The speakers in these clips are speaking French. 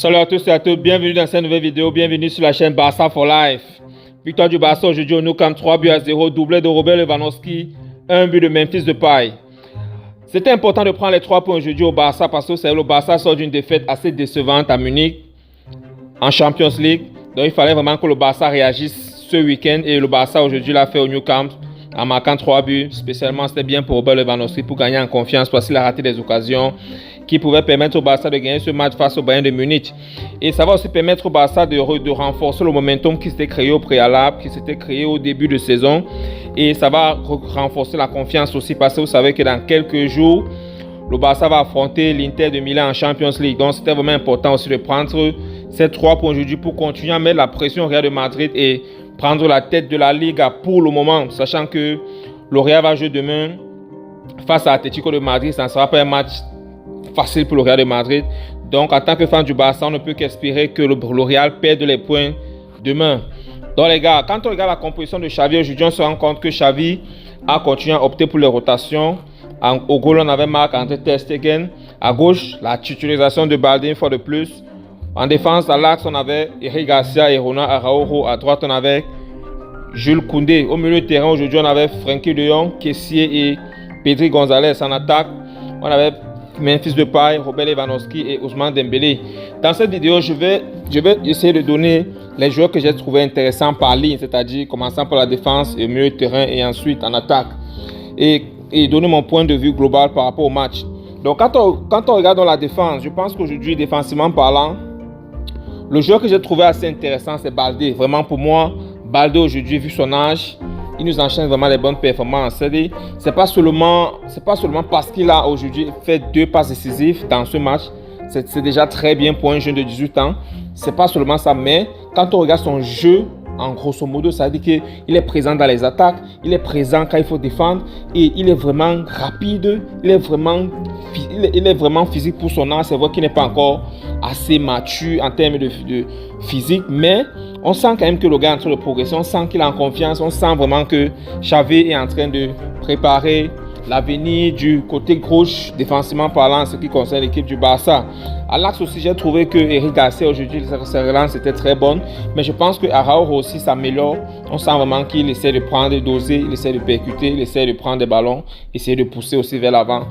Salut à tous et à toutes, bienvenue dans cette nouvelle vidéo, bienvenue sur la chaîne Barça for Life. Victoire du Barça aujourd'hui au Nou Camp 3-0, doublé de Robert Lewandowski, un but de Memphis Depay. C'était important de prendre les 3 points aujourd'hui au Barça parce que le Barça sort d'une défaite assez décevante à Munich en Champions League. Donc il fallait vraiment que le Barça réagisse ce week-end et le Barça aujourd'hui l'a fait au Nou Camp en marquant 3 buts. Spécialement c'était bien pour Robert Lewandowski pour gagner en confiance parce qu'il a raté des occasions qui pouvaient permettre au Barça de gagner ce match face au Bayern de Munich. Et ça va aussi permettre au Barça de renforcer le momentum qui s'était créé au préalable, qui s'était créé au début de saison. Et ça va renforcer la confiance aussi parce que vous savez que dans quelques jours, le Barça va affronter l'Inter de Milan en Champions League. Donc c'était vraiment important aussi de prendre ces 3 points aujourd'hui pour continuer à mettre la pression au Real de Madrid et prendre la tête de la Liga pour le moment, sachant que le Real va jouer demain face à Atlético de Madrid. Ça ne sera pas un match facile pour le Real de Madrid. Donc, en tant que fan du Barça, on ne peut qu'espérer que le Real perde les points demain. Donc, les gars, quand on regarde la composition de Xavi aujourd'hui, on se rend compte que Xavi a continué à opter pour les rotations. Au goal, on avait Marc-André ter Stegen. À gauche, la titularisation de Balde une fois de plus. En défense, à l'axe, on avait Eric Garcia et Ronald Araujo. À droite, on avait Jules Koundé. Au milieu de terrain, aujourd'hui, on avait Frenkie de Jong, Kessié et Pedri González. En attaque, on avait Memphis Depay, Robert Lewandowski et Ousmane Dembélé. Dans cette vidéo, je vais essayer de donner les joueurs que j'ai trouvé intéressants par ligne, c'est-à-dire commençant par la défense et au milieu de terrain et ensuite en attaque. Et donner mon point de vue global par rapport au match. Donc quand on regarde dans la défense, je pense qu'aujourd'hui, défensivement parlant, le joueur que j'ai trouvé assez intéressant, c'est Balde. Vraiment pour moi, Balde aujourd'hui, vu son âge, il nous enchaîne vraiment les bonnes performances. C'est pas seulement parce qu'il a aujourd'hui fait 2 passes décisives dans ce match. C'est déjà très bien pour un jeune de 18 ans. C'est pas seulement ça, mais quand on regarde son jeu, en grosso modo, ça veut dire qu'il est présent dans les attaques, il est présent quand il faut défendre et il est vraiment rapide, il est vraiment physique pour son âge. C'est vrai qu'il n'est pas encore assez mature en termes de physique, mais on sent quand même que le gars est en train de progresser, on sent qu'il a en confiance, on sent vraiment que Xavi est en train de préparer l'avenir du côté gauche, défensivement parlant, en ce qui concerne l'équipe du Barça. À l'axe aussi, j'ai trouvé que Eric Garcia aujourd'hui, sa relance était très bonne, mais je pense que Araujo aussi s'améliore. On sent vraiment qu'il essaie de prendre, doser, il essaie de percuter, il essaie de prendre des ballons, essayer de pousser aussi vers l'avant.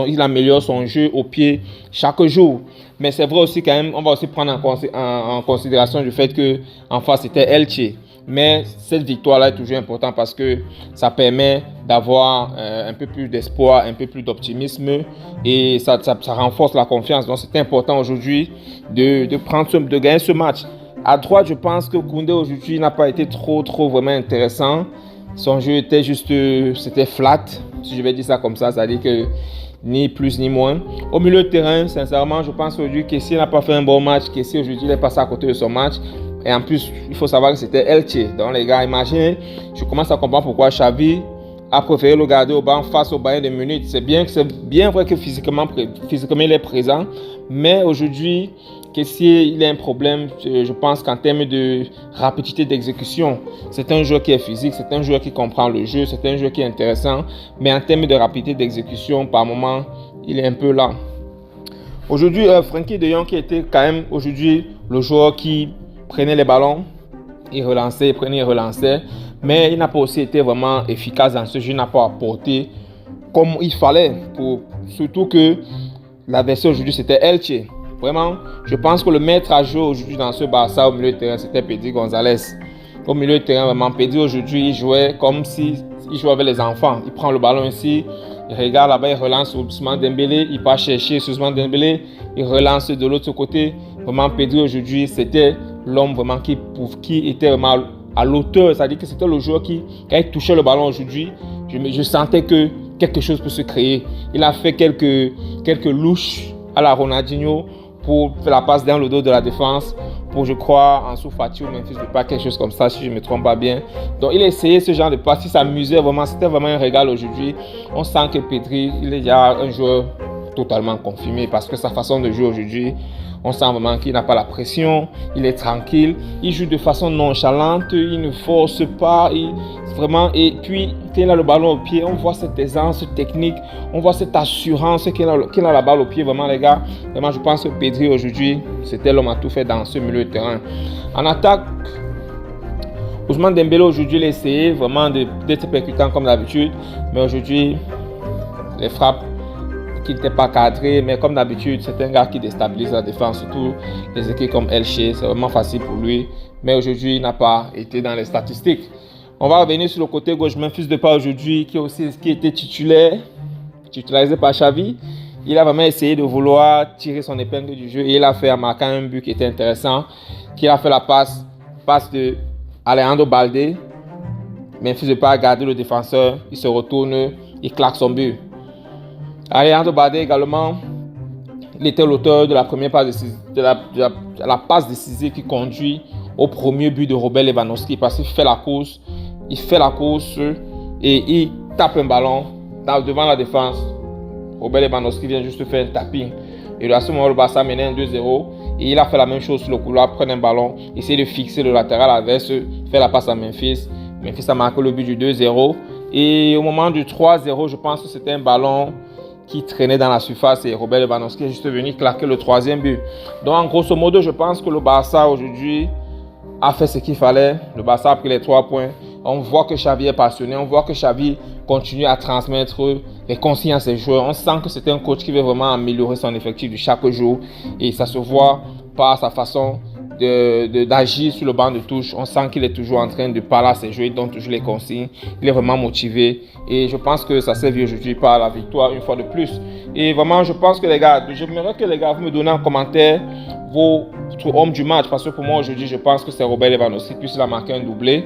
Il améliore son jeu au pied chaque jour. Mais c'est vrai aussi quand même, on va aussi prendre en considération le fait qu'en face c'était Elche. Mais cette victoire-là est toujours importante parce que ça permet d'avoir un peu plus d'espoir, un peu plus d'optimisme et ça renforce la confiance. Donc c'est important aujourd'hui de gagner ce match. À droite, je pense que Koundé aujourd'hui n'a pas été trop vraiment intéressant. Son jeu était c'était flat, si je vais dire ça comme ça, c'est-à-dire que ni plus ni moins. Au milieu de terrain, sincèrement, je pense aujourd'hui que Kessié n'a pas fait un bon match. Kessié aujourd'hui, il est passé à côté de son match. Et en plus, il faut savoir que c'était Elche. Donc les gars, imaginez, je commence à comprendre pourquoi Xavi a préféré le garder au banc face au Bayern de Munich. C'est bien vrai que physiquement il est présent. Mais aujourd'hui, Kessié, il a un problème, je pense qu'en termes de rapidité d'exécution, c'est un joueur qui est physique, c'est un joueur qui comprend le jeu, c'est un joueur qui est intéressant. Mais en termes de rapidité d'exécution, par moment, il est un peu lent. Aujourd'hui, Frenkie de Jong qui était quand même aujourd'hui le joueur qui prenait les ballons, il relançait, mais il n'a pas aussi été vraiment efficace dans ce jeu, il n'a pas apporté comme il fallait, surtout que la version aujourd'hui c'était Elche. Vraiment, je pense que le maître à jouer aujourd'hui dans ce Barça au milieu de terrain, c'était Pedri González. Au milieu de terrain, vraiment, Pedri aujourd'hui, il jouait comme s'il jouait avec les enfants. Il prend le ballon ici, il regarde là-bas, il relance Ousmane Dembélé, il part chercher Ousmane Dembélé, il relance de l'autre côté. Vraiment, Pedri aujourd'hui, c'était l'homme vraiment qui était vraiment à l'auteur. C'est-à-dire que c'était le joueur qui, quand il touchait le ballon aujourd'hui, je sentais que quelque chose peut se créer. Il a fait quelques louches à la Ronaldinho pour faire la passe dans le dos de la défense, pour, je crois, Ansu Fati ou Memphis Depay, quelque chose comme ça, si je ne me trompe pas bien. Donc, il a essayé ce genre de passe, il s'amusait vraiment, c'était vraiment un régal aujourd'hui. On sent que Pedri, il est déjà un joueur totalement confirmé parce que sa façon de jouer aujourd'hui, on sent vraiment qu'il n'a pas la pression, il est tranquille, il joue de façon nonchalante, il ne force pas, Vraiment, et puis, quand il a le ballon au pied, on voit cette aisance technique, on voit cette assurance qu'il a la balle au pied. Vraiment, les gars, vraiment, je pense que Pedri, aujourd'hui, c'était l'homme à tout faire dans ce milieu de terrain. En attaque, Ousmane Dembélé, aujourd'hui, il a essayé vraiment d'être percutant comme d'habitude. Mais aujourd'hui, les frappes qui n'étaient pas cadrées. Mais comme d'habitude, c'est un gars qui déstabilise la défense. Surtout les équipes comme Elche, c'est vraiment facile pour lui. Mais aujourd'hui, il n'a pas été dans les statistiques. On va revenir sur le côté gauche. Memphis Depay aujourd'hui, qui était titularisé par Xavi. Il a vraiment essayé de vouloir tirer son épingle du jeu et il a fait en marquant un but qui était intéressant. Qui a fait la passe de Alejandro Balde. Memphis Depay a gardé le défenseur. Il se retourne, il claque son but. Alejandro Balde également, il était l'auteur de la première passe décisive, de la passe décisive qui conduit au premier but de Robert Lewandowski parce qu'il fait la course et il tape un ballon devant la défense. Robert Lewandowski vient juste faire un tapping. Et à ce moment, le Barça menait 2-0 et il a fait la même chose sur le couloir, prendre un ballon, essayer de fixer le latéral adverse, faire la passe à Memphis. Memphis a marqué le but du 2-0 et au moment du 3-0, je pense que c'était un ballon qui traînait dans la surface et Robert Lewandowski est juste venu claquer le troisième but. Donc, grosso modo, je pense que le Barça aujourd'hui a fait ce qu'il fallait. Le Barça a pris les 3 points. On voit que Xavi est passionné. On voit que Xavi continue à transmettre les consignes à ses joueurs. On sent que c'est un coach qui veut vraiment améliorer son effectif de chaque jour. Et ça se voit par sa façon d'agir sur le banc de touche. On sent qu'il est toujours en train de parler à ses joueurs. Il donne toujours les consignes. Il est vraiment motivé. Et je pense que ça s'est vu aujourd'hui par la victoire une fois de plus. Et vraiment, je pense que les gars, j'aimerais que les gars vous me donnez en commentaire votre homme du match. Parce que pour moi aujourd'hui, je pense que c'est Robert Lewandowski puisqu'il a marqué un doublé.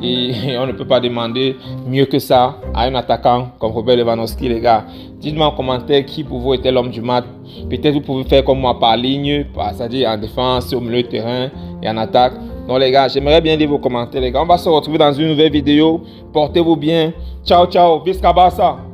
Et on ne peut pas demander mieux que ça à un attaquant comme Robert Lewandowski, les gars. Dites-moi en commentaire qui pour vous était l'homme du match. Peut-être vous pouvez faire comme moi par ligne, c'est-à-dire en défense, au milieu de terrain et en attaque. Donc les gars, j'aimerais bien lire vos commentaires, les gars. On va se retrouver dans une nouvelle vidéo. Portez-vous bien. Ciao, ciao. Visca Barça.